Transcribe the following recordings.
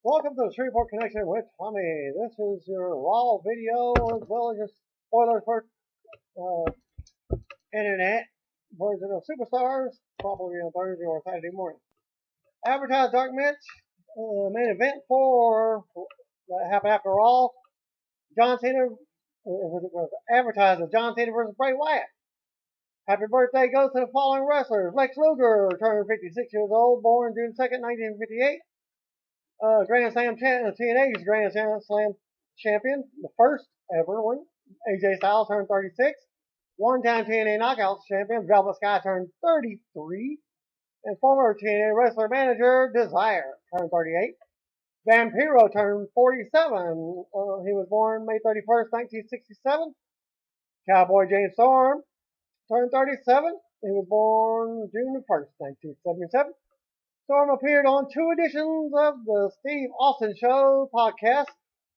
Welcome to the Shreveport Connection with Tommy. This is your raw video as well as your spoilers for internet version of Superstars, probably on Thursday or Saturday morning. Advertised Dark Match, main event for that happened after Raw. John Cena was advertised as John Cena versus Bray Wyatt. Happy birthday goes to the following wrestlers. Lex Luger turned 56 years old, born June 2nd, 1958. Grand Slam TNA's Grand Slam champion, the first ever one. AJ Styles turned 36. One-time TNA Knockouts champion, Velvet Sky turned 33. And former TNA wrestler manager, Desire, turned 38. Vampiro turned 47. He was born May 31st, 1967. Cowboy James Storm turned 37. He was born June 1st, 1977. Storm appeared on 2 editions of the Steve Austin Show podcast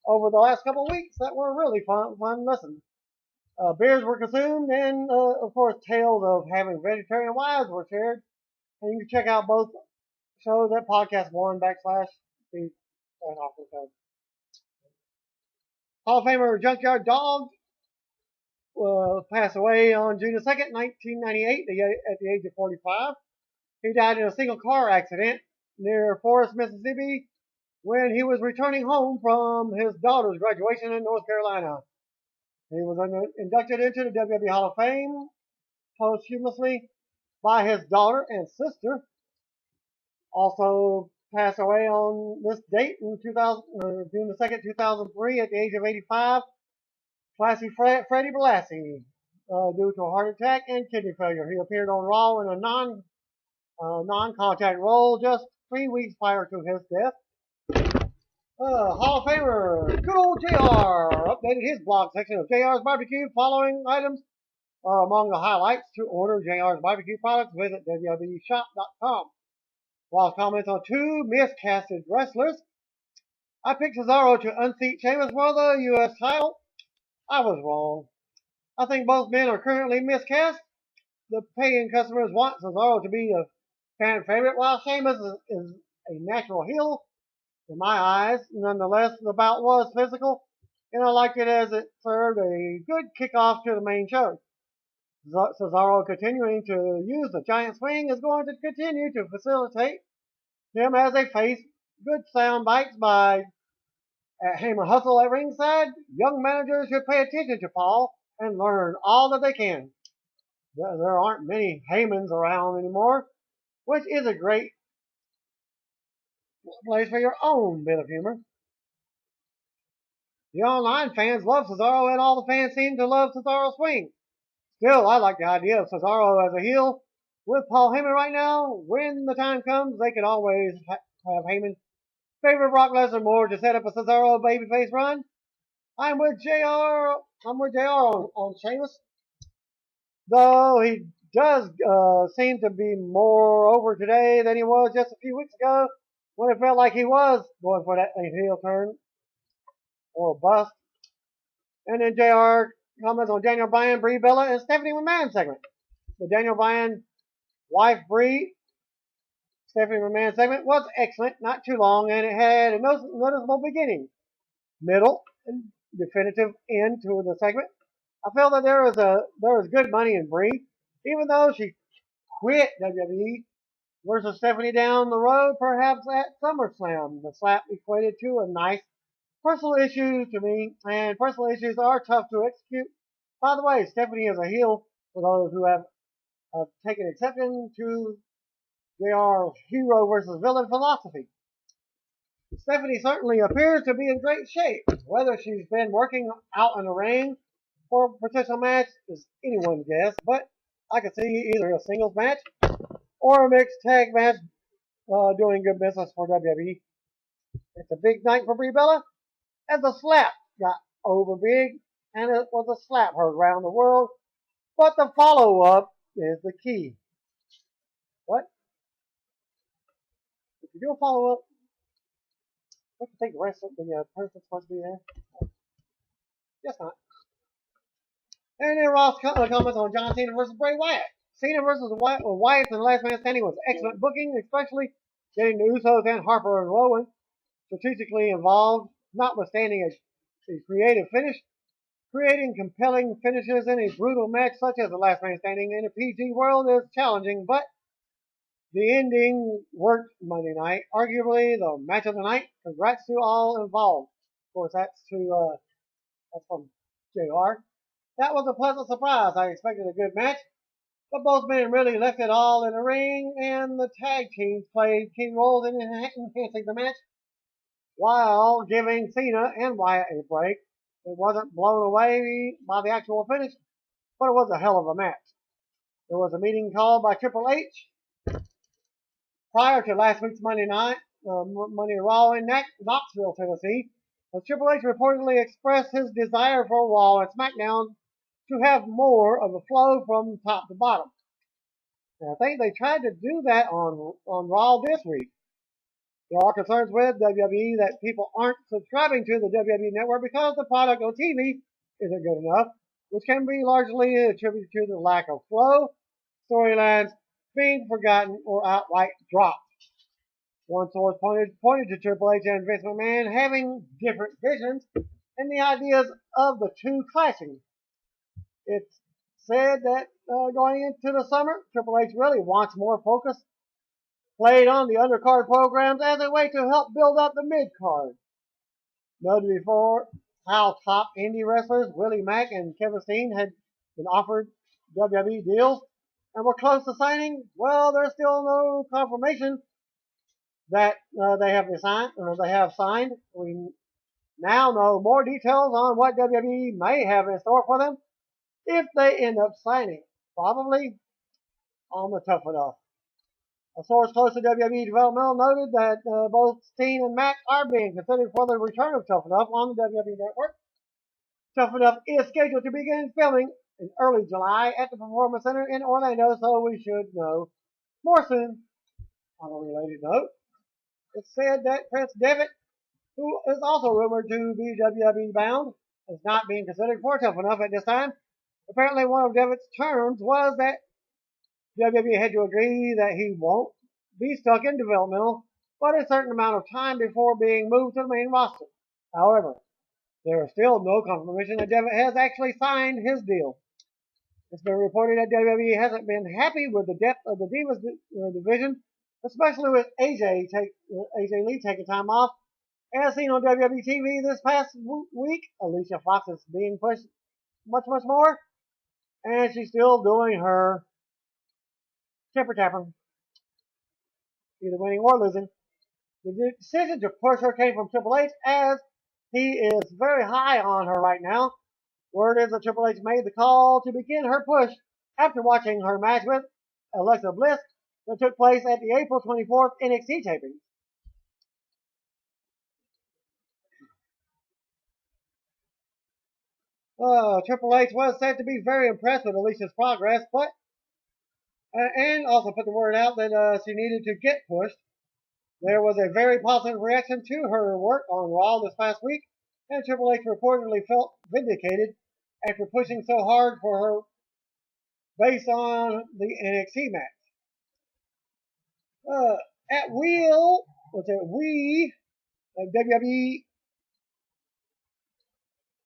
over the last couple of weeks that were really fun listens. Beers were consumed and, of course, tales of having vegetarian wives were shared. And you can check out both shows at podcast1/Steve Austin Show. Hall of Famer Junkyard Dog passed away on June 2nd, 1998 at the age of 45. He died in a single car accident near Forest, Mississippi when he was returning home from his daughter's graduation in North Carolina. He was inducted into the WWE Hall of Fame posthumously by his daughter and sister. Also passed away on this date in June the 2nd, 2003 at the age of 85. Classy Freddie Blassie due to a heart attack and kidney failure. He appeared on Raw in a non-contact role just 3 weeks prior to his death. Hall of Famer, good old JR, updated his blog section of JR's Barbecue. Following items are among the highlights. To order JR's Barbecue products, visit www.shop.com. While comments on 2 miscasted wrestlers, I picked Cesaro to unseat Sheamus for the U.S. title. I was wrong. I think both men are currently miscast. The paying customers want Cesaro to be a fan favorite, while Sheamus is a natural heel in my eyes. Nonetheless, the bout was physical, and I liked it as it served a good kickoff to the main show. Cesaro continuing to use the giant swing is going to continue to facilitate him as a face. Good sound bites by Heyman Hustle at ringside. Young managers should pay attention to Paul and learn all that they can. There aren't many Heymans around anymore, which is a great place for your own bit of humor. The online fans love Cesaro, and all the fans seem to love Cesaro's swing. Still, I like the idea of Cesaro as a heel with Paul Heyman right now. When the time comes, they can always have Heyman favor Brock Lesnar more to set up a Cesaro babyface run. I'm with JR on Sheamus, though he does seem to be more over today than he was just a few weeks ago when it felt like he was going for that heel turn or a bust. And then JR comments on Daniel Bryan, Brie Bella, and Stephanie McMahon segment. The Daniel Bryan wife Brie, Stephanie McMahon segment was excellent, not too long, and it had a noticeable beginning, middle, and definitive end to the segment. I feel that there was good money in Brie, even though she quit WWE versus Stephanie down the road, perhaps at SummerSlam. The slap equated to a nice personal issue to me, and personal issues are tough to execute. By the way, Stephanie is a heel for those who have taken exception to JR's hero versus villain philosophy. Stephanie certainly appears to be in great shape. Whether she's been working out in the ring for a potential match is anyone's guess, but I could see either a singles match or a mixed tag match doing good business for WWE. It's a big night for Brie Bella, as the slap got over big, and it was a slap heard around the world, but the follow-up is the key. What? If you do a follow-up, don't you think the rest of the person's supposed to be there? Guess not. And then Ross comments on John Cena versus Bray Wyatt. Cena versus Wyatt in the Last Man Standing was excellent booking, especially getting the Usos and Harper and Rowan strategically involved, notwithstanding a creative finish. Creating compelling finishes in a brutal match such as the Last Man Standing in a PG world is challenging, but the ending worked Monday night. Arguably the match of the night. Congrats to all involved. Of course, that's from JR. That was a pleasant surprise. I expected a good match, but both men really left it all in the ring, and the tag teams played key roles in enhancing the match while giving Cena and Wyatt a break. It wasn't blown away by the actual finish, but it was a hell of a match. There was a meeting called by Triple H prior to last week's Monday night, Monday Raw in Knoxville, Tennessee. Triple H reportedly expressed his desire for Raw and SmackDown to have more of a flow from top to bottom. And I think they tried to do that on Raw this week. There are concerns with WWE that people aren't subscribing to the WWE network because the product on TV isn't good enough, which can be largely attributed to the lack of flow, storylines being forgotten or outright dropped. One source pointed to Triple H and Vince McMahon having different visions and the ideas of the two clashing. It's said that going into the summer, Triple H really wants more focus played on the undercard programs as a way to help build up the mid-card. Noted before how top indie wrestlers Willie Mack and Kevin Steen had been offered WWE deals and were close to signing. Well, there's still no confirmation that they have signed. We now know more details on what WWE may have in store for them if they end up signing. Probably on the Tough Enough. A source close to WWE developmental noted that both Steen and Mack are being considered for the return of Tough Enough on the WWE Network. Tough Enough is scheduled to begin filming in early July at the Performance Center in Orlando, so we should know more soon. On a related note, it's said that Prince Devitt, who is also rumored to be WWE bound, is not being considered for Tough Enough at this time. Apparently, one of Devitt's terms was that WWE had to agree that he won't be stuck in developmental but a certain amount of time before being moved to the main roster. However, there is still no confirmation that Devitt has actually signed his deal. It's been reported that WWE hasn't been happy with the depth of the Divas division, especially with AJ Lee taking time off. As seen on WWE TV this past week, Alicia Fox is being pushed much more, and she's still doing her temper tapping, either winning or losing. The decision to push her came from Triple H, as he is very high on her right now. Word is that Triple H made the call to begin her push after watching her match with Alexa Bliss that took place at the April 24th NXT taping. Triple H was said to be very impressed with Alicia's progress, but and also put the word out that she needed to get pushed. There was a very positive reaction to her work on Raw this past week, and Triple H reportedly felt vindicated after pushing so hard for her based on the NXT match. WWE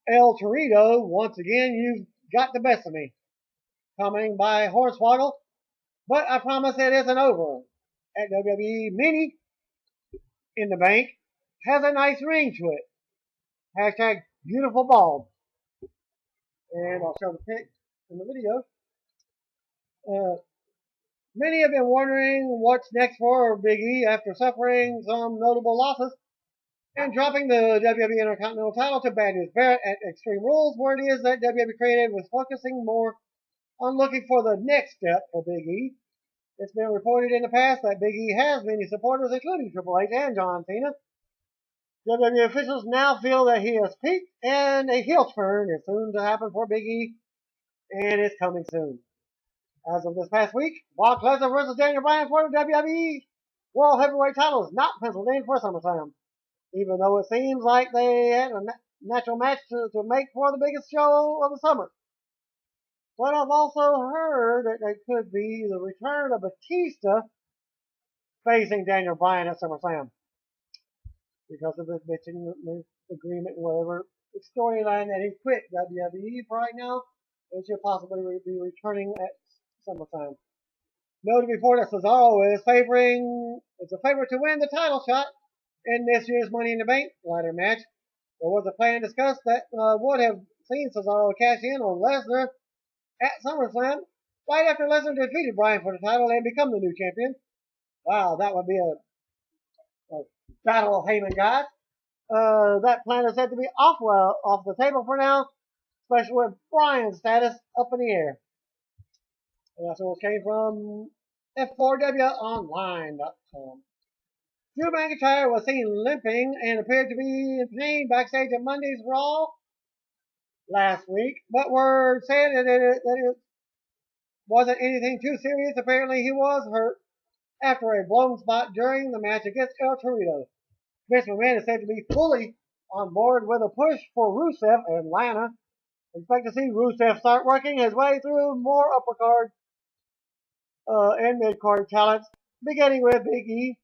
El Torito, once again, you've got the best of me. Coming by Hornswaggle, but I promise it isn't over. At WWE Mini in the bank has a nice ring to it. Hashtag beautiful bulb. And I'll show the pic in the video. Many have been wondering what's next for Big E after suffering some notable losses and dropping the WWE Intercontinental title to Bad News Barrett at Extreme Rules. Word is that WWE Creative was focusing more on looking for the next step for Big E. It's been reported in the past that Big E has many supporters, including Triple H and John Cena. WWE officials now feel that he has peaked, and a heel turn is soon to happen for Big E, and it's coming soon. As of this past week, Brock Lesnar versus Daniel Bryan for the WWE World Heavyweight title is not penciled in for SummerSlam, even though it seems like they had a natural match to make for the biggest show of the summer. But I've also heard that it could be the return of Batista facing Daniel Bryan at SummerSlam. because of the bitching agreement, whatever the storyline that he quit WWE for right now. And should possibly be returning at summertime. Noted before that Cesaro is a favorite to win the title shot in this year's Money in the Bank ladder match. There was a plan discussed that would have seen Cesaro cash in on Lesnar at SummerSlam right after Lesnar defeated Bryan for the title and become the new champion. Wow, that would be a battle of Heyman guys. That plan is said to be off the table for now, especially with Bryan's status up in the air. And that's what came from F4WOnline.com. Drew McIntyre was seen limping and appeared to be in pain backstage at Monday's Raw last week, but word said that it wasn't anything too serious. Apparently, he was hurt after a blown spot during the match against El Torito. Vince McMahon is said to be fully on board with a push for Rusev in Atlanta. Expect to see Rusev start working his way through more upper card and mid card talents, beginning with Big E,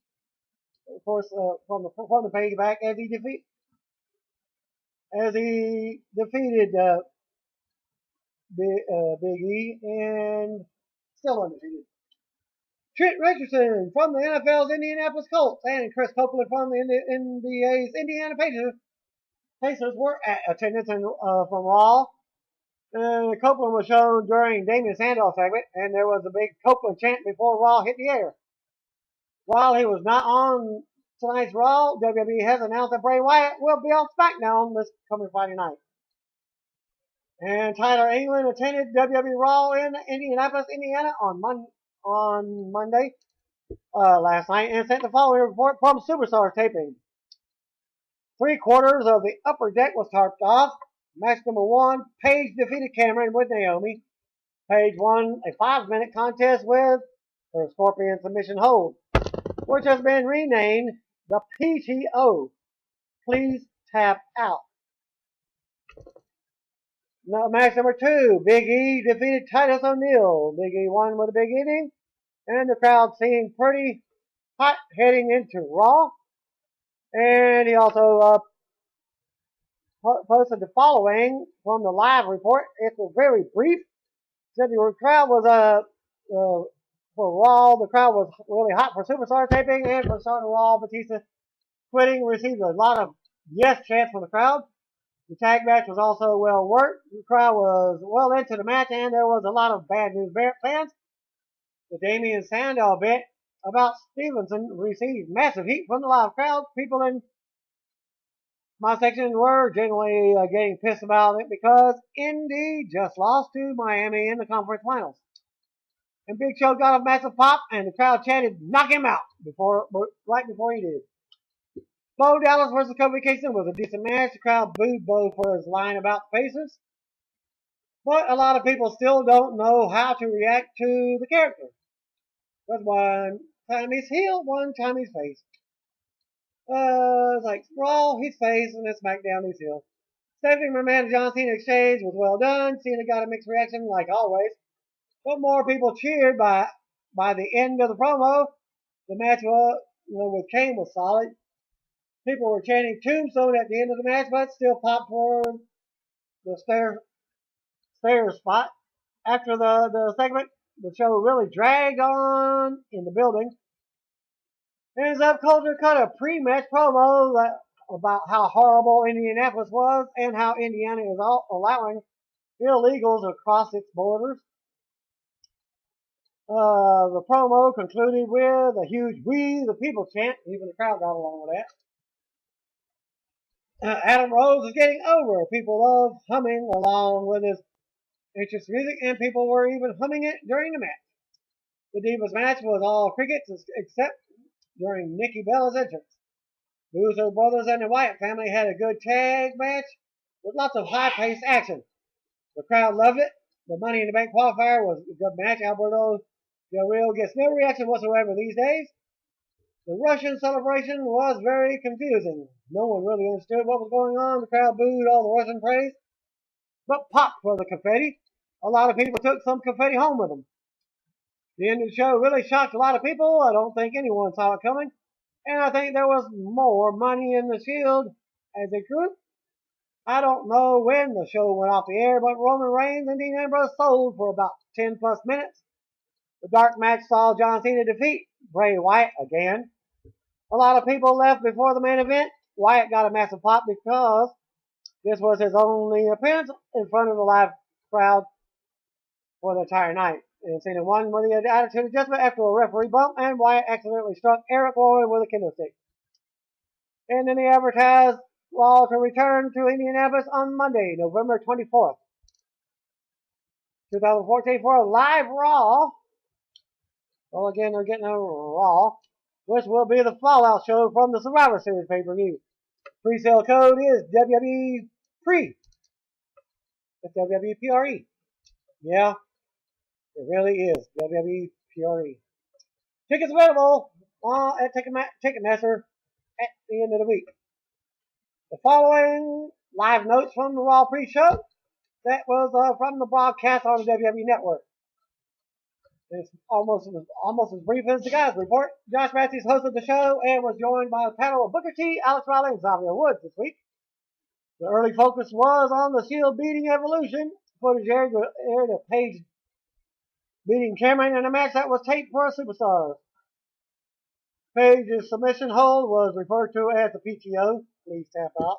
of course, from the page back as he defeated Big E and still undefeated. Trent Richardson from the NFL's Indianapolis Colts and Chris Copeland from the NBA's Indiana Pacers were at attendance from Raw. Copeland was shown during Damien Sandow's segment, and there was a big Copeland chant before Raw hit the air. While he was not on tonight's Raw, WWE has announced that Bray Wyatt will be on SmackDown this coming Friday night. And Tyler England attended WWE Raw in Indianapolis, Indiana on Monday last night and sent the following report from Superstar taping. 3/4 of the upper deck was tarped off. Match number 1, Paige defeated Cameron with Naomi. Paige won a 5-minute contest with her Scorpion submission hold, which has been renamed the PTO. Please tap out. Now, match number 2, Big E defeated Titus O'Neil. Big E won with a big inning, and the crowd seemed pretty hot heading into Raw. And he also posted the following from the live report. It was very brief. Said the crowd was for Raw. The crowd was really hot for Superstar taping and for starting Raw. Batista quitting received a lot of yes chants from the crowd. The tag match was also well worked. The crowd was well into the match, and there was a lot of Bad News Barrett fans. The Damien Sandow bit about Stevenson received massive heat from the live crowd. People in my section were generally getting pissed about it because Indy just lost to Miami in the conference finals. And Big Show got a massive pop, and the crowd chanted, "Knock him out!" right before he did. Bo Dallas versus Kofi Kingston was a decent match. The crowd booed Bo for his line about faces. But a lot of people still don't know how to react to the character. But one time he's heel, one time he's face. It's like Raw, he's face, and then SmackDown, he's heel. Stephanie McMahon and John Cena exchange was well done. Cena got a mixed reaction like always. But more people cheered by the end of the promo. The match with Kane was solid. People were chanting Tombstone at the end of the match, but still popped for the stair spot. After the segment, the show really dragged on in the building. Ends up Coulter cut a pre-match promo about how horrible Indianapolis was and how Indiana is allowing illegals across its borders. The promo concluded with a huge "We the People" chant. Even the crowd got along with that. Adam Rose is getting over. People love humming along with his entrance music, and people were even humming it during the match. The Divas match was all crickets except during Nikki Bella's entrance. The Uso brothers and the Wyatt family had a good tag match with lots of high-paced action. The crowd loved it. The Money in the Bank qualifier was a good match. Alberto Del Rio gets no reaction whatsoever these days. The Russian celebration was very confusing. No one really understood what was going on. The crowd booed all the Russian praise, but popped for the confetti. A lot of people took some confetti home with them. The end of the show really shocked a lot of people. I don't think anyone saw it coming. And I think there was more money in the Shield as a group. I don't know when the show went off the air, but Roman Reigns and Dean Ambrose sold for about 10 plus minutes. The dark match saw John Cena defeat Bray Wyatt again. A lot of people left before the main event. Wyatt got a massive pop because this was his only appearance in front of the live crowd for the entire night. And Cena won with the attitude adjustment after a referee bump, and Wyatt accidentally struck Eric Rowan with a kendo stick. And then he advertised Raw to return to Indianapolis on Monday, November 24th, 2014 for a live Raw. Well, again, they're getting a Raw, which will be the Fallout show from the Survivor Series pay-per-view. Pre-sale code is WWE PRE. It's WWE PRE. Yeah, it really is WWE PRE. Tickets available at Ticketmaster at the end of the week. The following live notes from the Raw pre-show, that was from the broadcast on the WWE Network. It's almost as brief as the guys report. Josh Matthews hosted the show and was joined by a panel of Booker T, Alex Riley, and Xavier Woods this week. The early focus was on the Shield beating Evolution. Footage aired of Paige beating Cameron in a match that was taped for a superstar. Paige's submission hold was referred to as the PTO. Please tap out.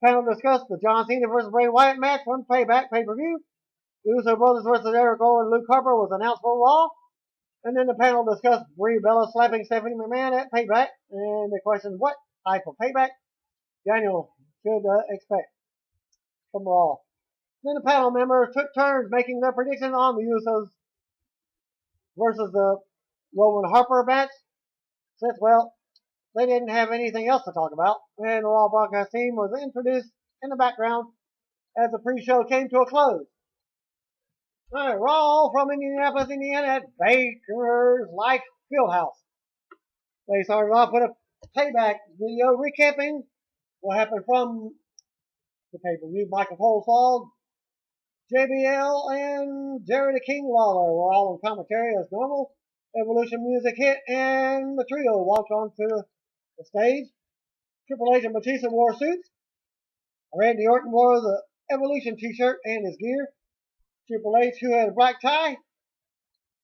Panel discussed the John Cena vs. Bray Wyatt match from Payback pay-per-view. The Uso Brothers vs. Eric Rowan and Luke Harper was announced for Raw. And then the panel discussed Brie Bella slapping Stephanie McMahon at Payback. And they questioned what type of payback Daniel should expect from Raw. Then the panel members took turns making their predictions on the Usos versus the Rowan Harper match. Since, well, they didn't have anything else to talk about. And the Raw broadcast team was introduced in the background as the pre-show came to a close. All right, Raw from Indianapolis, Indiana at Baker's Life Fieldhouse. They started off with a payback video recapping what happened from the pay-per-view. Michael Cole Fall, JBL, and Jerry the King Lawler were all in commentary as normal. Evolution music hit, and the trio walked onto the stage. Triple H and Batista wore suits. Randy Orton wore the Evolution t-shirt and his gear. Triple H, who had a black tie,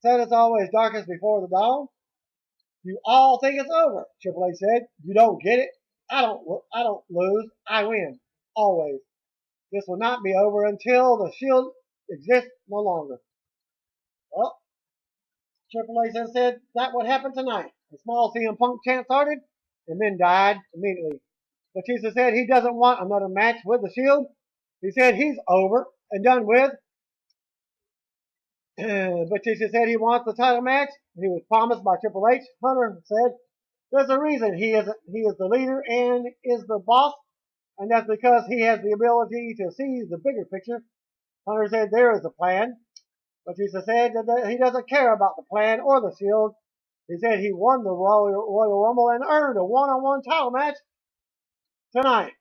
said it's always darkest before the dawn. You all think it's over, Triple H said. You don't get it. I don't lose. I win. Always. This will not be over until the Shield exists no longer. Well, Triple H then said that would happen tonight. A small CM Punk chant started and then died immediately. Batista said he doesn't want another match with the Shield. He said he's over and done with. Batista said he wants the title match. He was promised by Triple H. Hunter said there's a reason he is the leader and is the boss, and that's because he has the ability to see the bigger picture. Hunter said there is a plan. Batista said that he doesn't care about the plan or the Shield. He said he won the Royal Rumble and earned a one-on-one title match tonight.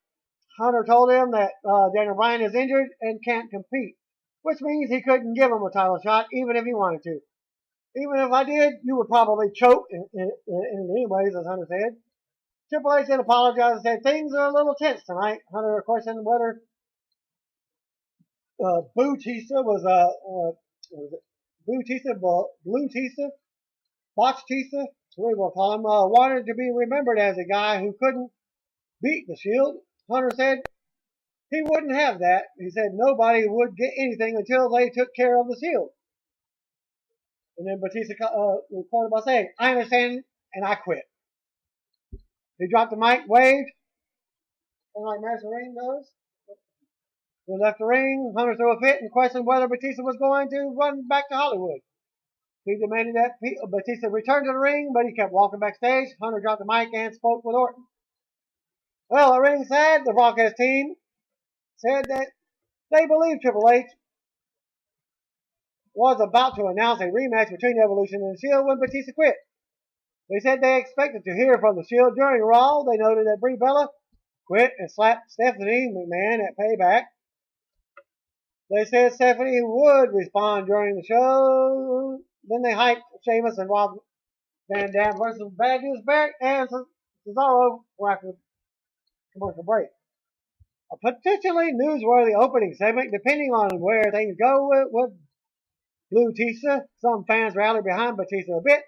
Hunter told him that Daniel Bryan is injured and can't compete, which means he couldn't give him a title shot even if he wanted to. Even if I did, you would probably choke in anyways, as Hunter said. Triple H then apologized and said things are a little tense tonight. Hunter questioned whether Blue Tista Box Tista, we will call him, wanted to be remembered as a guy who couldn't beat the Shield. Hunter said he wouldn't have that. He said nobody would get anything until they took care of the Shield. And then Batista reported by saying, I understand and I quit. He dropped the mic, waved, and like Master Ring does. He left the ring. Hunter threw a fit and questioned whether Batista was going to run back to Hollywood. He demanded that Batista return to the ring, but he kept walking backstage. Hunter dropped the mic and spoke with Orton. Well, at ringside, the broadcast team said that they believed Triple H was about to announce a rematch between Evolution and the Shield when Batista quit. They said they expected to hear from the Shield during Raw. They noted that Brie Bella quit and slapped Stephanie McMahon at Payback. They said Stephanie would respond during the show. Then they hyped Sheamus and Rob Van Dam versus Bad News Barrett and Cesaro after the commercial break. A potentially newsworthy opening segment, depending on where things go with Blue Batista. Some fans rallied behind Batista a bit,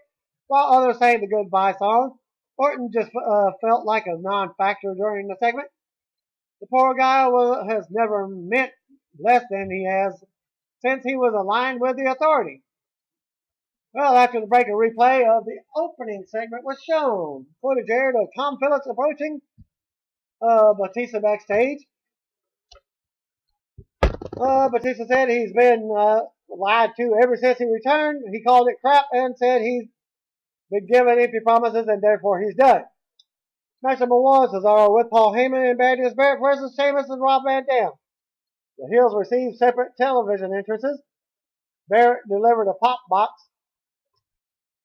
while others sang the goodbye song. Orton just felt like a non-factor during the segment. The poor guy has never meant less than he has since he was aligned with the Authority. Well, after the break, a replay of the opening segment was shown. Footage aired of Tom Phillips approaching Batista backstage. Batista said he's been lied to ever since he returned. He called it crap and said he's been given empty promises and therefore he's done. Match number 1, Cesaro with Paul Heyman and Bad News Barrett versus Sheamus and Rob Van Dam. The heels received separate television entrances. Barrett delivered a pop box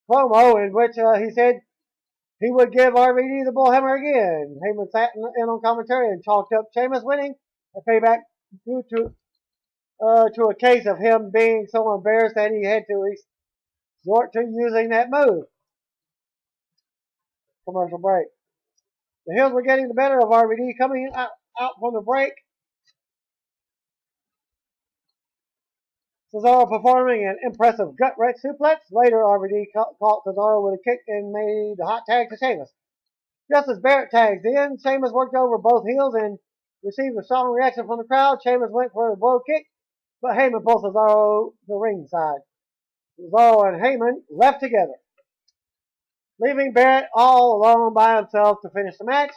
promo in which he said he would give RVD the bullhammer again. Heyman sat in on commentary and chalked up Sheamus winning a payback due to a case of him being so embarrassed that he had to resort to using that move. Commercial break. The heels were getting the better of RVD coming out from the break. Cesaro performing an impressive gut-wrench suplex. Later, RVD caught Cesaro with a kick and made the hot tag to Sheamus. Just as Barrett tags in, Sheamus worked over both heels and received a strong reaction from the crowd. Sheamus went for a blow kick, but Heyman pulled Cesaro to the ringside. Cesaro and Heyman left together, leaving Barrett all alone by himself to finish the match.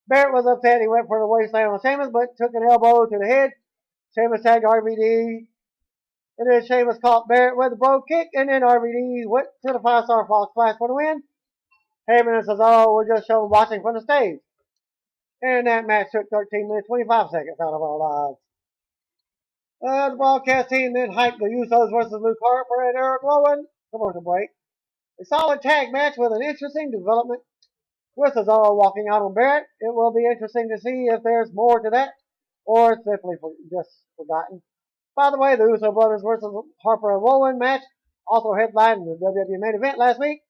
Barrett was upset. He went for the waistline on Sheamus, but took an elbow to the head. Sheamus tagged RVD. And then Sheamus caught Barrett with a bro kick, and then RVD went to the 5-star Fox Splash for the win. Heyman and Cesaro were just shown watching from the stage. And that match took 13 minutes, 25 seconds out of our lives. The broadcast team then hyped the Usos versus Luke Harper and Eric Rowan. Commercial break. A solid tag match with an interesting development with Cesaro walking out on Barrett. It will be interesting to see if there's more to that, or it's simply just forgotten. By the way, the Uso Brothers versus Harper and Rowan match also headlined the WWE main event last week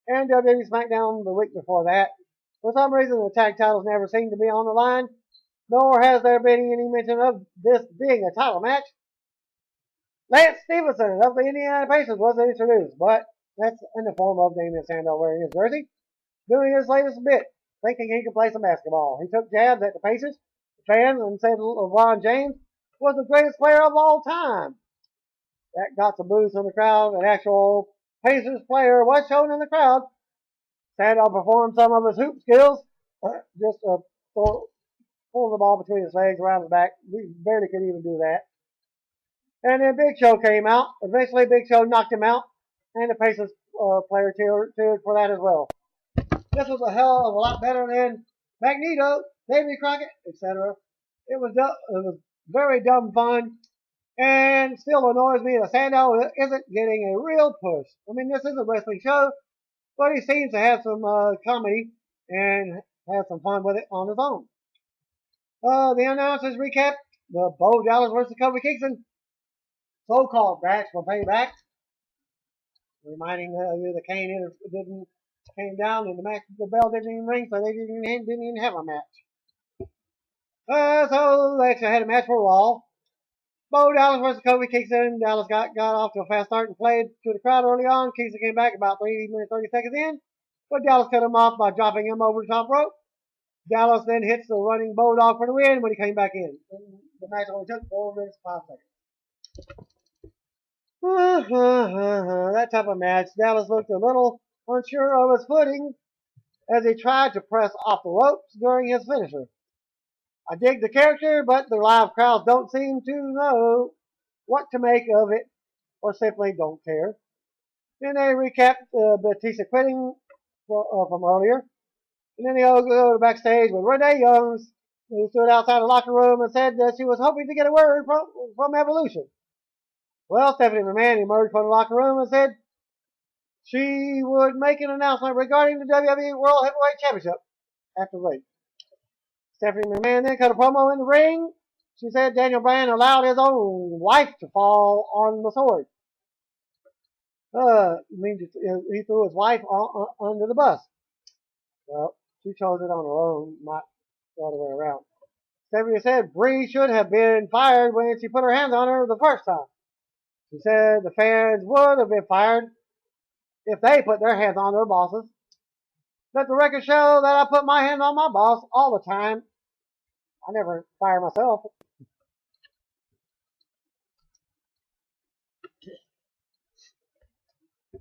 and WWE SmackDown the week before that. For some reason, the tag titles never seem to be on the line, nor has there been any mention of this being a title match. Lance Stevenson of the Indiana Pacers was introduced, but that's in the form of Damien Sandow wearing his jersey, doing his latest bit, thinking he could play some basketball. He took jabs at the Pacers, the fans, and said LeBron James was the greatest player of all time. That got some boos from the crowd. An actual Pacers player was shown in the crowd. Sandow performed some of his hoop skills, just pulling the ball between his legs around his back. We barely could even do that. And then Big Show came out. Eventually, Big Show knocked him out, and the Pacers player cheered for that as well. This was a hell of a lot better than Magneto, Davey Crockett, etc. It was very dumb fun, and still annoys me that Sandow isn't getting a real push. I mean, this is a wrestling show, but he seems to have some comedy and have some fun with it on his own. The announcers recap the Bo Dallas versus Kofi Kingston so-called match for Payback, reminding you the Kane came down and the bell didn't even ring, so they didn't even have a match. So they actually had a match for Raw. Bo Dallas versus Kofi Kingston. Dallas got off to a fast start and played to the crowd early on. Kingston came back about 3 minutes, 30 seconds in, but Dallas cut him off by dropping him over the top rope. Dallas then hits the running Bulldog for the win when he came back in. The match only took 4 minutes, 5 seconds. That type of match. Dallas looked a little unsure of his footing as he tried to press off the ropes during his finisher. I dig the character, but the live crowds don't seem to know what to make of it or simply don't care. Then they recapped Batista quitting from earlier. And then they all go backstage with Renee Youngs, who stood outside the locker room and said that she was hoping to get a word from Evolution. Well, Stephanie McMahon emerged from the locker room and said she would make an announcement regarding the WWE World Heavyweight Championship after the race. Stephanie McMahon then cut a promo in the ring. She said Daniel Bryan allowed his own wife to fall on the sword. Means he threw his wife under the bus. Well, she chose it on her own, not the other way around. Stephanie said Bree should have been fired when she put her hands on her the first time. She said the fans would have been fired if they put their hands on their bosses. Let the record show that I put my hands on my boss all the time. I never fire myself.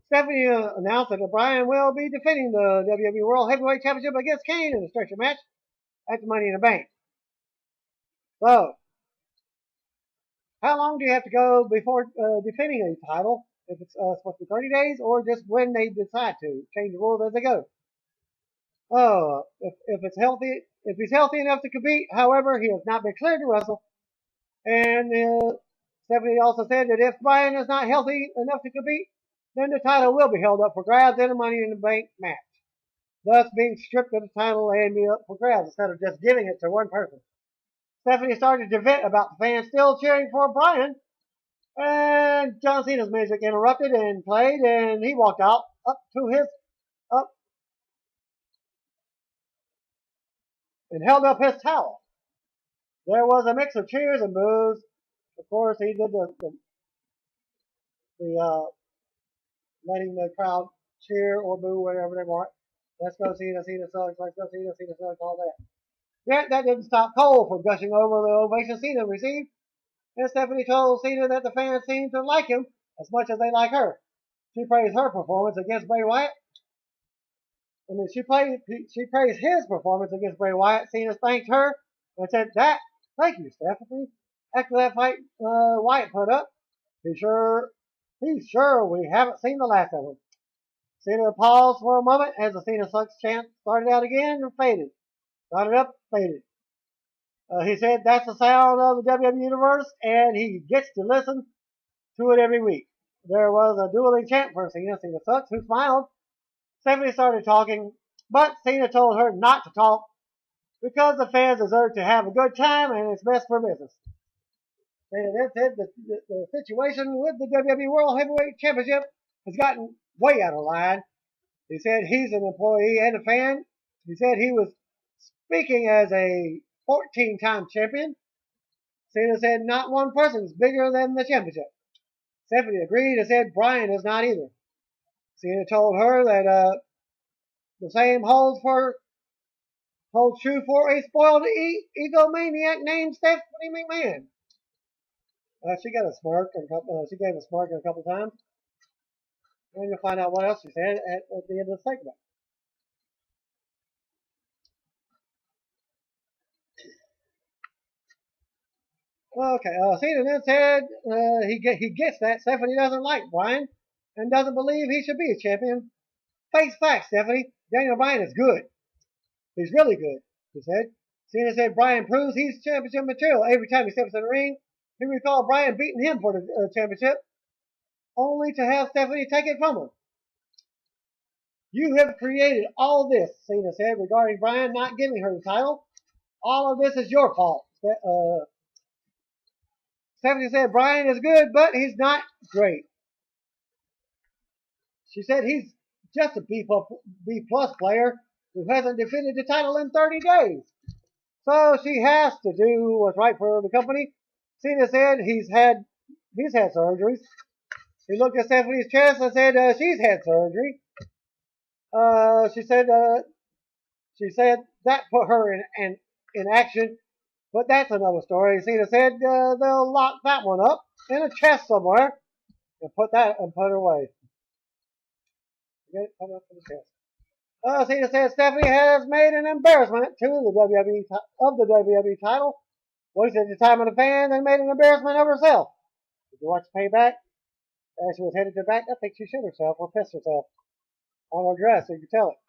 Stephanie announced that Bryan will be defending the WWE World Heavyweight Championship against Kane in a stretcher match at the Money in the Bank. So, how long do you have to go before defending a title? If it's supposed to be 30 days or just when they decide to change the rules as they go? Oh, if it's healthy, if he's healthy enough to compete, however, he has not been cleared to wrestle. And Stephanie also said that if Bryan is not healthy enough to compete, then the title will be held up for grabs in a Money in the Bank match, thus being stripped of the title and be up for grabs instead of just giving it to one person. Stephanie started to vent about the fans still cheering for Bryan, and John Cena's music interrupted and played, and he walked out up and held up his towel. There was a mix of cheers and boos. Of course, he did the letting the crowd cheer or boo, whatever they want. Let's go Cena, Cena sucks. Let's go Cena, Cena sucks. All that. Yet that didn't stop Cole from gushing over the ovation Cena received. And Stephanie told Cena that the fans seemed to like him as much as they like her. She praised her performance against Bray Wyatt. She praised his performance against Bray Wyatt. Cena thanked her and said, thank you, Stephanie. After that fight Wyatt put up, he's sure we haven't seen the last of him. Cena paused for a moment as the Cena sucks chant started out again and faded. Started up, faded. He said that's the sound of the WWE Universe, and he gets to listen to it every week. There was a dueling chant for Cena. Cena sucks, who smiled. Stephanie started talking, but Cena told her not to talk because the fans deserve to have a good time and it's best for business. Cena then said that the situation with the WWE World Heavyweight Championship has gotten way out of line. He said he's an employee and a fan. He said he was speaking as a 14-time champion. Cena said not one person is bigger than the championship. Stephanie agreed and said Bryan is not either. Cena told her that the same holds true for a spoiled egomaniac named Stephanie McMahon. She got a smirk she gave a smirk a couple times. And you'll find out what else she said at the end of the segment. Okay, Cena then said he gets that Stephanie doesn't like Bryan and doesn't believe he should be a champion. Face facts, Stephanie. Daniel Bryan is good. He's really good, he said. Cena said Bryan proves he's championship material every time he steps in the ring. He recalled Bryan beating him for the championship, only to have Stephanie take it from him. You have created all this, Cena said, regarding Bryan not giving her the title. All of this is your fault. Stephanie said Bryan is good, but he's not great. She said he's just a B plus player who hasn't defended the title in 30 days. So she has to do what's right for the company. Cena said he's had surgeries. He looked at Stephanie's chest and said she's had surgery. She said that put her in action, but that's another story. Cena said they'll lock that one up in a chest somewhere and put her away. Put it up in the chest. Cena said Stephanie has made an embarrassment to the WWE title. Wasted the time of the fans and made an embarrassment of herself. Did you watch Payback? As she was headed to the back, I think she shit herself or pissed herself on her dress, so you can tell it.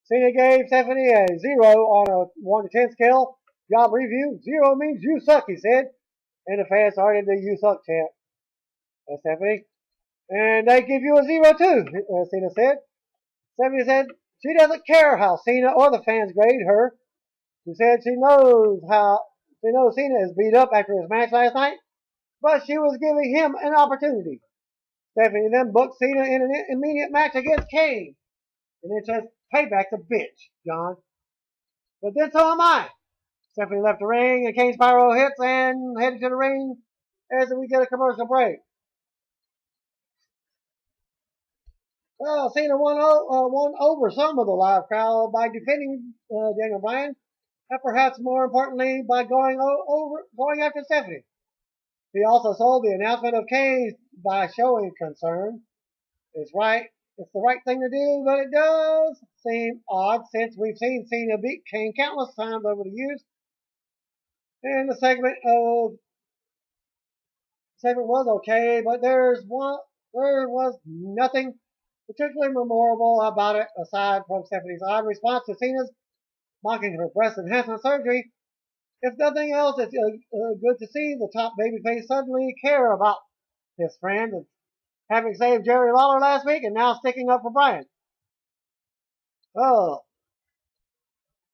Cena gave Stephanie a 0 on a 1 to 10 scale. Job review. 0 means you suck, he said. And the fans started the you suck chant. Stephanie. And they give you a 0 too, Cena said. Stephanie said she doesn't care how Cena or the fans grade her. She said she knows Cena is beat up after his match last night, but she was giving him an opportunity. Stephanie then booked Cena in an immediate match against Kane. And it says, payback's a bitch, John. But then so am I. Stephanie left the ring and Kane's pyro hits and headed to the ring as we get a commercial break. Well, Cena won over some of the live crowd by defending Daniel Bryan, and perhaps more importantly by going after Stephanie. He also sold the announcement of Kane by showing concern. It's the right thing to do, but it does seem odd since we've seen Cena beat Kane countless times over the years. And the segment was okay, but there was nothing particularly memorable about it aside from Stephanie's odd response to Cena's mocking her breast enhancement surgery. If nothing else, it's good to see the top babyface suddenly care about his friend and having saved Jerry Lawler last week and now sticking up for Bryan. Oh.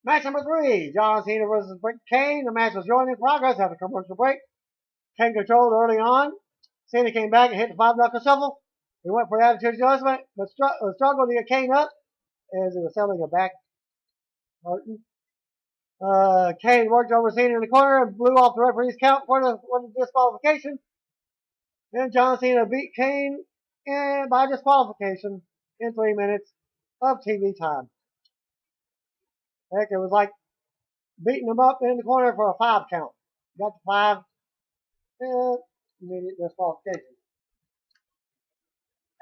Match number 3, John Cena versus Kane. The match was joined in progress after commercial break. Kane controlled early on. Cena came back and hit the 5-knuckle shuffle. He went for the attitude adjustment, but struggled to get Kane up as he was selling a back curtain. Kane worked over Cena in the corner and blew off the referee's count for the disqualification. Then John Cena beat Kane by disqualification in 3 minutes of TV time. Heck, it was like beating him up in the corner for a 5 count. Got the 5, immediate disqualification.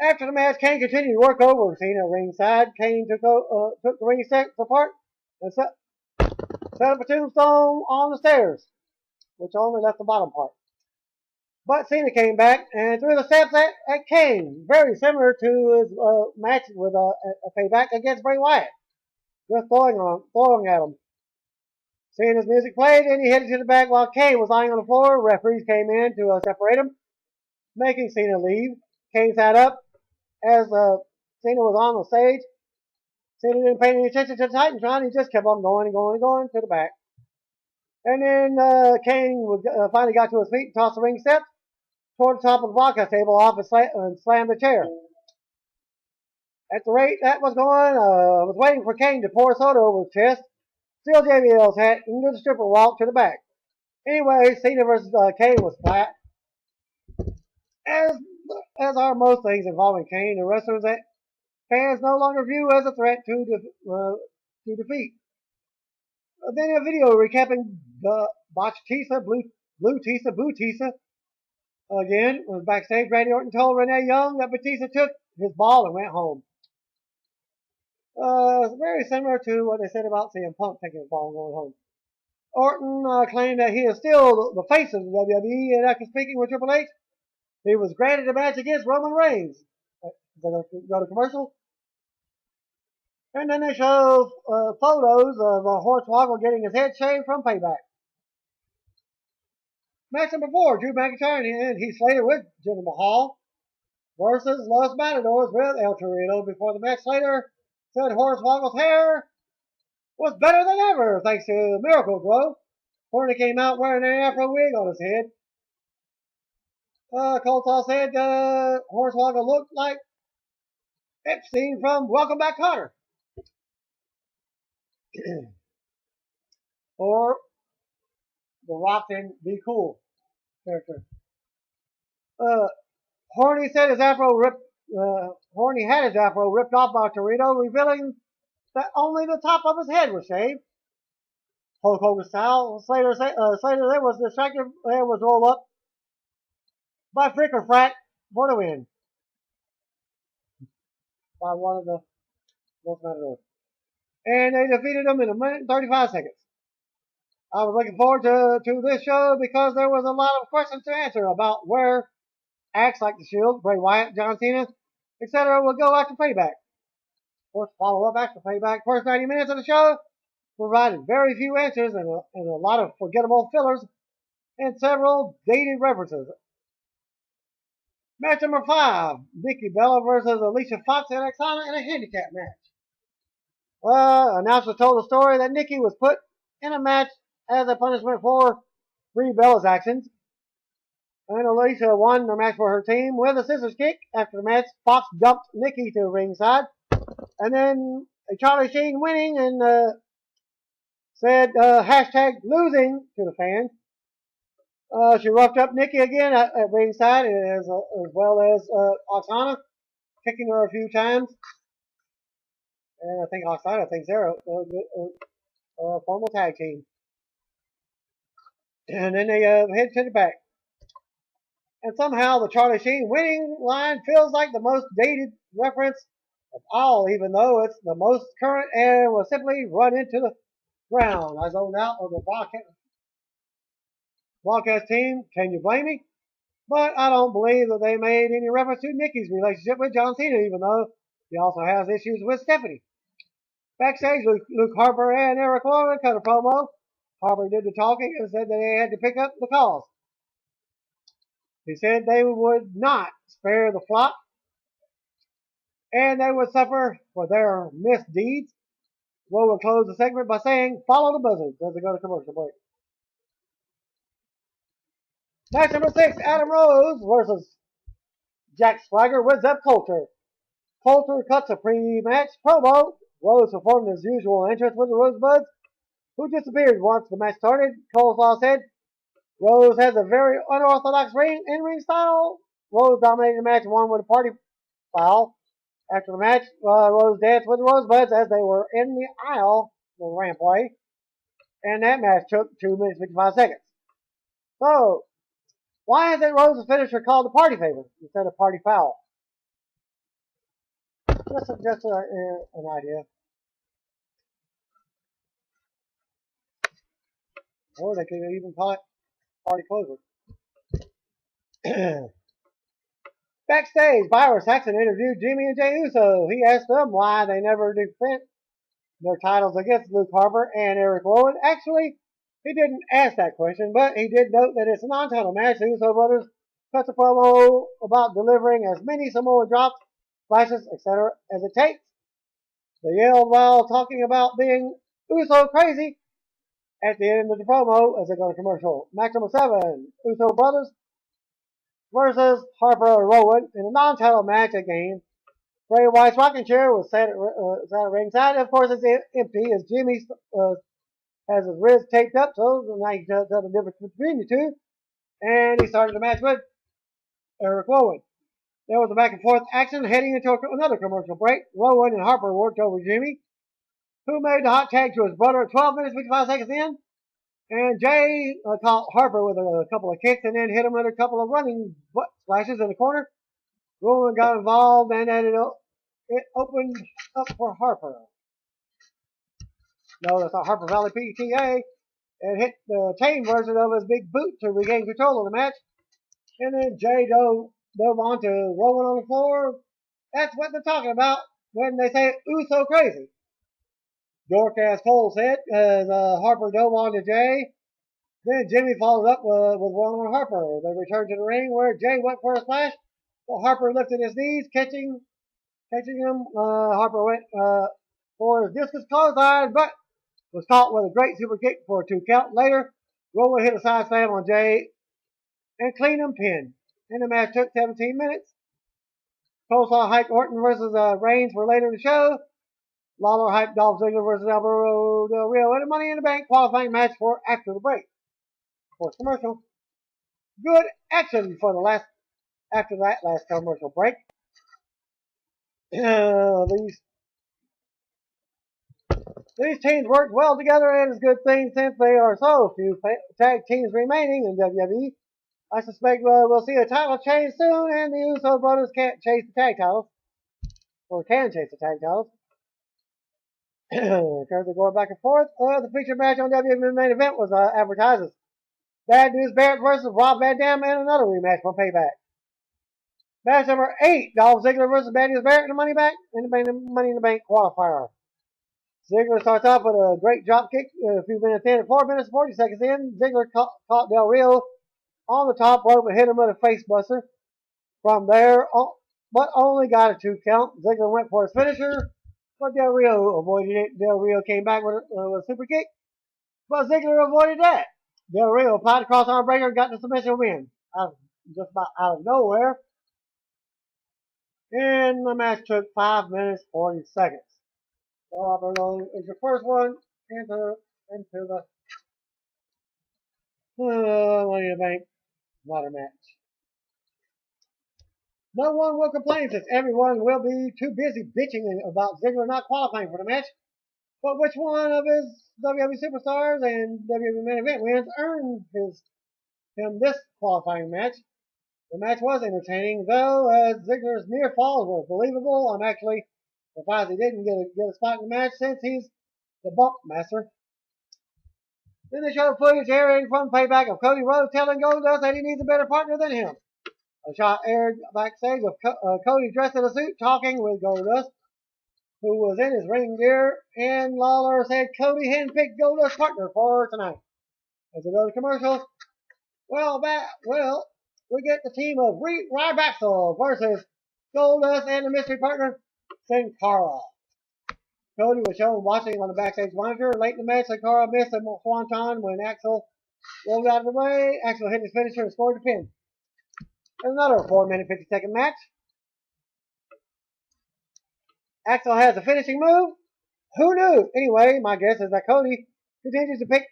After the match, Kane continued to work over Cena ringside. Kane took the ring steps apart and set up a tombstone on the stairs, which only left the bottom part. But Cena came back and threw the steps at Kane, very similar to his match with a payback against Bray Wyatt, just throwing at him. Cena's music played and he headed to the back while Kane was lying on the floor. Referees came in to separate him, making Cena leave. Kane sat up as Cena was on the stage. Cena didn't pay any attention to the Titantron. He just kept on going to the back. And then Kane finally got to his feet and tossed the ring steps toward the top of the broadcast table off and slammed the chair. At the rate that was going, I was waiting for Kane to pour soda over his chest, steal JBL's hat, and do the stripper walk to the back. Anyway, Cena versus Kane was flat. As are most things involving Kane, the wrestlers that fans no longer view as a threat to defeat. Then a video recapping the Botchatista, Blue Tisa, Boo Tisa. Again, was backstage. Randy Orton told Renee Young that Batista took his ball and went home. It's very similar to what they said about CM Punk taking his ball and going home. Orton claimed that he is still the face of the WWE, and after speaking with Triple H, he was granted a match against Roman Reigns. Go to commercial. And then they show photos of Hornswoggle getting his head shaved from Payback. Match number 4, Drew McIntyre and Heath Slater with Jinder Mahal versus Los Matadors with El Torito. Before the match, Slater said Hornswoggle's hair was better than ever thanks to Miracle Grow. Horny came out wearing an afro wig on his head. Coltall said Hornswoggle looked like Epstein from Welcome Back, Kotter. Or the Rock and Be Cool character. Horny said his afro Horny had his afro ripped off by Torito, revealing that only the top of his head was shaved. Hulk Hogan style. Slater there was distracted. Hair was rolled up by Frick or Frack for the win. By one of the most matadors. And they defeated him in a minute and 35 seconds. I was looking forward to this show because there was a lot of questions to answer about where acts like The Shield, Bray Wyatt, John Cena, etc. will go after Payback. Of course, follow up after Payback. First 90 minutes of the show provided very few answers and a lot of forgettable fillers and several dated references. Match number 5, Nikki Bella versus Alicia Fox at Exana in a handicap match. Announcer told the story that Nikki was put in a match as a punishment for Brie Bella's actions. And Alicia won the match for her team with a scissors kick. After the match, Fox dumped Nikki to the ringside. And then Charlie Sheen winning and said hashtag losing to the fans. She roughed up Nikki again at ringside as well as Oksana, kicking her a few times. And I think Oksana thinks they're a formal tag team. And then they head to the back. And somehow the Charlie Sheen winning line feels like the most dated reference of all, even though it's the most current and was simply run into the ground. I zoned out of the broadcast team. Can you blame me? But I don't believe that they made any reference to Nikki's relationship with John Cena, even though he also has issues with Stephanie. Backstage, Luke Harper and Eric Rowan cut a promo. Harper did the talking and said that they had to pick up the calls. He said they would not spare the flock and they would suffer for their misdeeds. Rowan closed the segment by saying, "Follow the buzzards," as they go to commercial break. Match number 6, Adam Rose versus Jack Swagger with Zeb Coulter. Coulter cuts a pre-match promo. Rose performed his usual entrance with the Rosebuds, who disappeared once the match started. Coleslaw said, Rose has a very unorthodox in-ring style. Rose dominated the match and won with a party foul. After the match, Rose danced with the Rosebuds as they were in the aisle, the rampway. And that match took 2 minutes and 55 seconds. So, why isn't Rose's finisher called a party favor instead of party foul? Just an idea. Or they could even call it party closer. Backstage, Byron Saxton interviewed Jimmy and Jey Uso. He asked them why they never defend their titles against Luke Harper and Eric Rowan. Actually, he didn't ask that question, but he did note that it's a non-title match. The Uso brothers cut a promo about delivering as many Samoa drops, splashes, etc. as it takes. They yelled while talking about being Uso crazy at the end of the promo as they go to commercial. Match number 7, Uso brothers versus Harper and Rowan in a non-title match again. Bray Wyatt's rocking chair was sat at ringside. Of course, it's empty as Jimmy has his wrist taped up, so now you can tell the difference between the two. And he started the match with Eric Rowan. There was a back and forth action heading into another commercial break. Rowan and Harper worked over Jimmy, who made the hot tag to his brother 12 minutes, 55 seconds in. And Jay caught Harper with a couple of kicks and then hit him with a couple of running butt splashes in the corner. Rowan got involved and then it opened up for Harper. No, that's not Harper Valley PTA. And hit the tame version of his big boot to regain control of the match. And then Jay dove on to Rowan on the floor. That's what they're talking about when they say Uso crazy. Dork as Cole said as Harper dove on to Jay. Then Jimmy followed up with one on Harper. They returned to the ring where Jay went for a splash. But Harper lifted his knees, catching him. Harper went for his discus clothesline, but was caught with a great super kick for a 2 count. Later, Rowan hit a side slam on Jay and cleaned him pinned. And the match took 17 minutes. Coleslaw hyped Orton versus Reigns for later in the show. Lawler hyped Dolph Ziggler versus Alvaro Del Rio in a Money in the Bank qualifying match for after the break. Fourth commercial. Good action for after that last commercial break. These teams worked well together and it's a good thing since there are so few tag teams remaining in WWE. I suspect we'll see a title change soon and the Uso brothers can't chase the tag titles. Or can chase the tag titles. Because they're going back and forth. The featured match on WWE main event was advertised as Bad News Barrett versus Rob Van Dam and another rematch for Payback. Match number 8, Dolph Ziggler versus Bad News Barrett in the Money in the Bank qualifier. Ziggler starts off with a great drop kick a few minutes in. At 4 minutes 40 seconds in, Ziggler caught Del Rio on the top rope and hit him with a face buster. From there, but only got a 2 count. Ziggler went for his finisher, but Del Rio avoided it. Del Rio came back with a super kick, but Ziggler avoided that. Del Rio applied a cross arm breaker and got the submission win. just about out of nowhere. And the match took 5 minutes 40 seconds. So Alberto is your first one into the what do you think? Ladder match. No one will complain since everyone will be too busy bitching about Ziggler not qualifying for the match. But which one of his WWE superstars and WWE main event wins earned him this qualifying match? The match was entertaining, though, as Ziggler's near falls were believable. I'm actually surprised he didn't get a spot in the match since he's the bump master. Then they showed footage airing from Payback of Cody Rhodes telling Goldust that he needs a better partner than him. A shot aired backstage of Cody dressed in a suit talking with Goldust, who was in his ring gear, and Lawler said Cody handpicked Goldust's partner for tonight. As they go to commercials, we get the team of Ryback versus Goldust and the mystery partner, Sin Cara. Cody was shown watching on the backstage monitor. Late in the match, Sin Cara missed a swanton when Axel rolled out of the way. Axel hit his finisher and scored the pin. There's another 4-minute 50-second match. Axel has a finishing move. Who knew? Anyway, my guess is that Cody continues to pick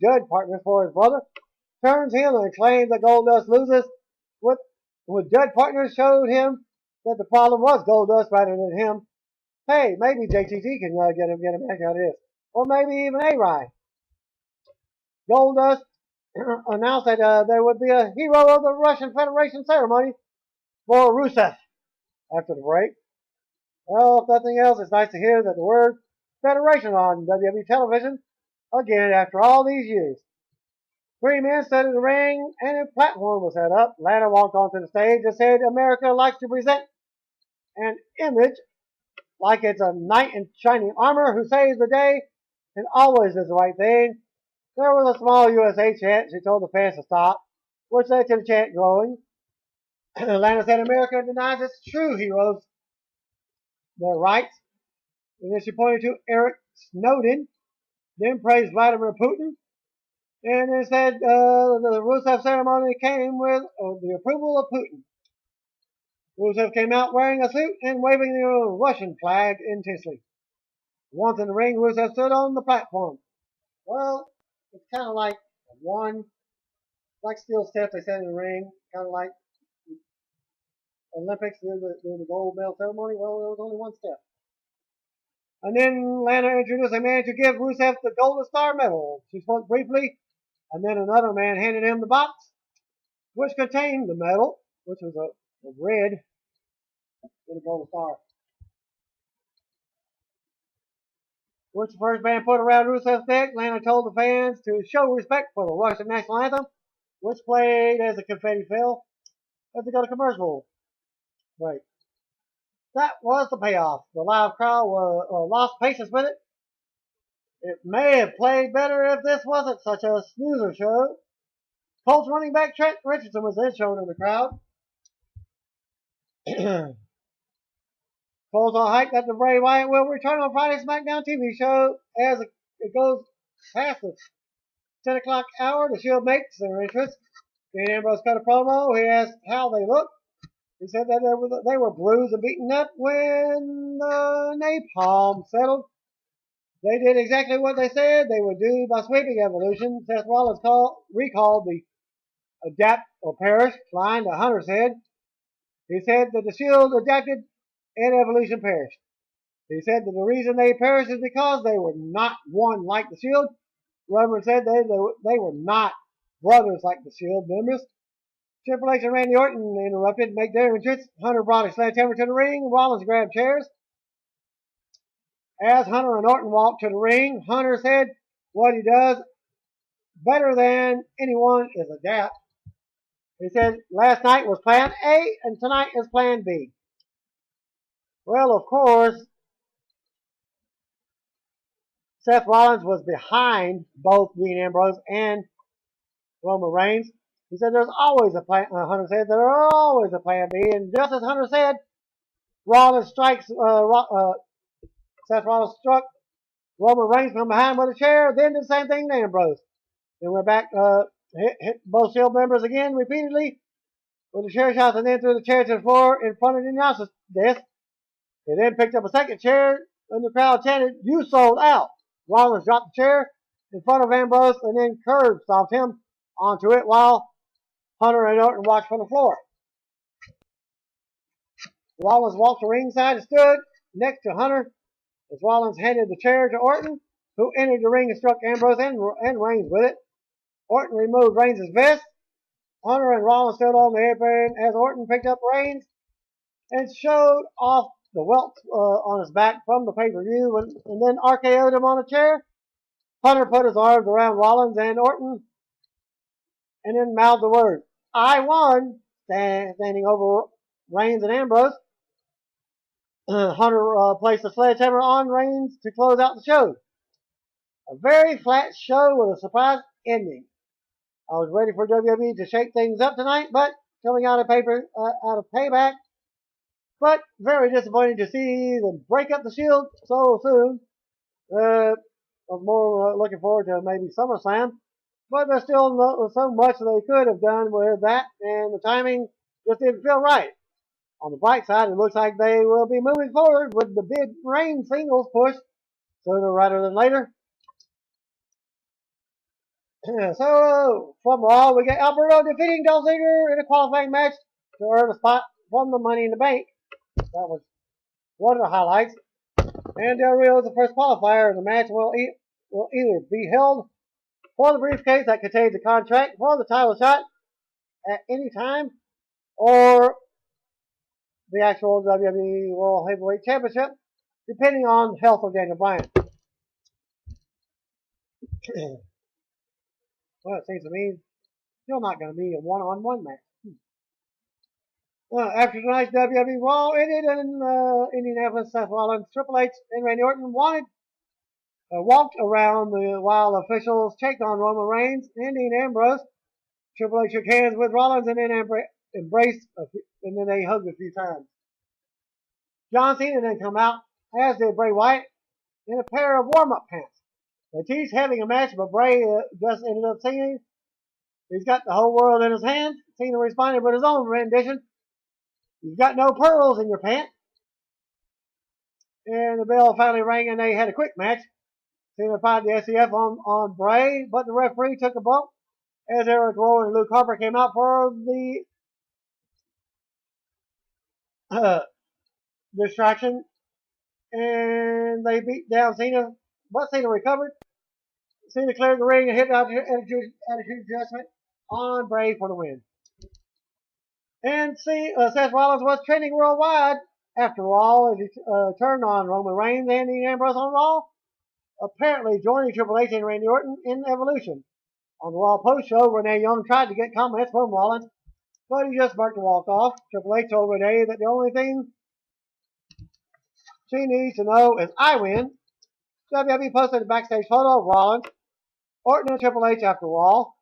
Judd partners for his brother. Turns heel and claims that Goldust loses. With Judd partners showed him that the problem was Goldust rather than him. Hey, maybe JTT can get a match out of this. Or maybe even A-Rye. Goldust announced that there would be a Hero of the Russian Federation ceremony for Rusev after the break. Well, if nothing else, it's nice to hear that the word Federation on WWE television again after all these years. 3 men stood in the ring and a platform was set up. Lana walked onto the stage and said America likes to present an image like it's a knight in shining armor who saves the day and always does the right thing. There was a small USA chant. She told the fans to stop, which led to the chant growing. Lana said America denies its true heroes their rights. And then she pointed to Eric Snowden, then praised Vladimir Putin, and then said the Rusev ceremony came with the approval of Putin. Rusev came out wearing a suit and waving the Russian flag intensely. Once in the ring, Rusev stood on the platform. Well, it's kind of like steel steps they set in the ring, kind of like Olympics doing the gold medal ceremony. Well, there was only one step. And then Lana introduced a man to give Rusev the Golden Star medal. She spoke briefly, and then another man handed him the box, which contained the medal, which was a red with a Golden Star. Which the first band put around Rusev's neck. Lana told the fans to show respect for the Russian national anthem, which played as the confetti fell as they go to commercial. Right. That was the payoff. The live crowd lost patience with it. It may have played better if this wasn't such a snoozer show. Colts running back Trent Richardson was then shown in the crowd. Cole's on hype that the Bray Wyatt will return on Friday's SmackDown TV show as it goes past the 10 o'clock hour. The Shield makes their entrance. Dean Ambrose cut a promo. He asked how they looked. He said that they were bruised and beaten up when the napalm settled. They did exactly what they said they would do by sweeping Evolution. Seth Rollins recalled the adapt or perish line that Hunter said. He said that the Shield adapted and Evolution perished. He said that the reason they perished is because they were not one like the Shield. Roman said they were not brothers like the Shield members. Triple H and Randy Orton interrupted, make their entrance. Hunter brought a sledgehammer to the ring. Rollins grabbed chairs. As Hunter and Orton walked to the ring, Hunter said what he does better than anyone is adapt. He said last night was plan A and tonight is plan B. Well, of course, Seth Rollins was behind both Dean Ambrose and Roman Reigns. He said there's always a plan. Hunter said there's always a plan B, and just as Hunter said, Seth Rollins struck Roman Reigns from behind with a chair, then did the same thing to Ambrose. Then went back, hit both Shield members again repeatedly, with the chair shots and then threw the chair to the floor in front of the announcer's desk. He then picked up a second chair and the crowd chanted, "You sold out." Rollins dropped the chair in front of Ambrose and then curb stomped him onto it while Hunter and Orton watched from the floor. Rollins walked to ringside and stood next to Hunter as Rollins handed the chair to Orton, who entered the ring and struck Ambrose and Reigns with it. Orton removed Reigns' vest. Hunter and Rollins stood on the apron as Orton picked up Reigns and showed off the welts on his back from the pay-per-view and then RKO'd him on a chair. Hunter put his arms around Rollins and Orton and then mouthed the words, "I won," standing over Reigns and Ambrose. Hunter placed a sledgehammer on Reigns to close out the show. A very flat show with a surprise ending. I was ready for WWE to shake things up tonight, but coming out of Payback, but very disappointing to see them break up the Shield so soon. I was more looking forward to maybe SummerSlam, but there's still so much they could have done with that, and the timing just didn't feel right. On the bright side, it looks like they will be moving forward with the big Reigns singles push sooner rather than later. So, from Raw, we get Alberto defeating Dolph Ziggler in a qualifying match to earn a spot from the Money in the Bank. That was one of the highlights. And Del Rio is the first qualifier, and the match will either be held for the briefcase that contains the contract for the title shot at any time, or the actual WWE World Heavyweight Championship, depending on the health of Daniel Bryan. Well, it seems to me still not going to be a one-on-one match. After tonight's WWE Raw ended in Indianapolis, Seth Rollins, Triple H, and Randy Orton walked around while officials checked on Roman Reigns and Dean Ambrose. Triple H shook hands with Rollins and then embraced, and then they hugged a few times. John Cena then come out, as did Bray Wyatt, in a pair of warm-up pants. They teased having a match, but Bray just ended up singing. He's got the whole world in his hands. Cena responded with his own rendition. "You've got no pearls in your pants." And the bell finally rang and they had a quick match. Cena fired the SCF on Bray, but the referee took a bump as Eric Rowan and Luke Harper came out for the distraction. And they beat down Cena, but Cena recovered. Cena cleared the ring and hit out attitude adjustment on Bray for the win. And Seth Rollins was trending worldwide after Raw as he turned on Roman Reigns and Dean Ambrose on Raw, apparently joining Triple H and Randy Orton in Evolution. On the Raw post-show, Renee Young tried to get comments from Rollins, but he just barked and walked off. Triple H told Renee that the only thing she needs to know is "I win." WWE posted a backstage photo of Rollins, Orton, and Triple H after Raw.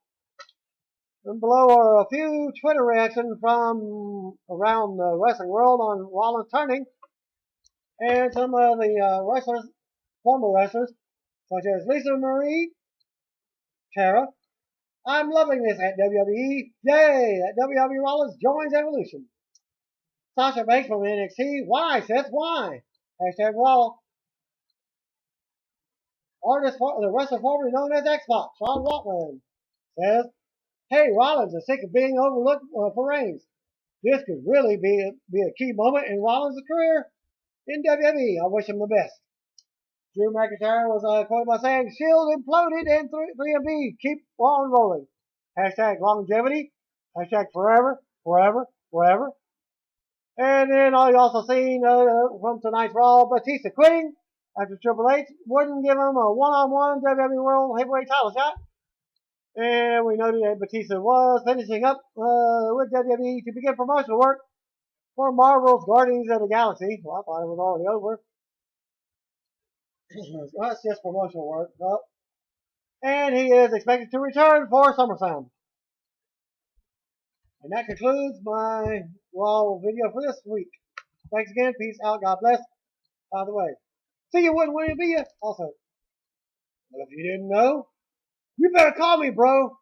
And below are a few Twitter reactions from around the wrestling world on Rollins turning, and some of the former wrestlers, such as Lisa Marie, Tara. "I'm loving this at WWE. Yay! At WWE Rollins joins Evolution." Sasha Banks from NXT. "Why, Seth? Why?" Hashtag Raw. The wrestler formerly known as X-Pac, Sean Waltman, says, "Hey, Rollins is sick of being overlooked for Reigns. This could really be a key moment in Rollins' career in WWE. I wish him the best." Drew McIntyre was quoted by saying, "Shield imploded and 3MB keep on rolling. Hashtag longevity. Hashtag forever, forever, forever." And then you also seen from tonight's Raw, Batista quitting after Triple H wouldn't give him a one-on-one WWE World Heavyweight title shot. And we noted that Batista was finishing up with WWE to begin promotional work for Marvel's Guardians of the Galaxy. Well, I thought it was already over. Well, that's just promotional work. No. And he is expected to return for SummerSlam. And that concludes my Raw video for this week. Thanks again. Peace out. God bless. By the way, see you wouldn't win it be you. Also, well, if you didn't know, you better call me, bro.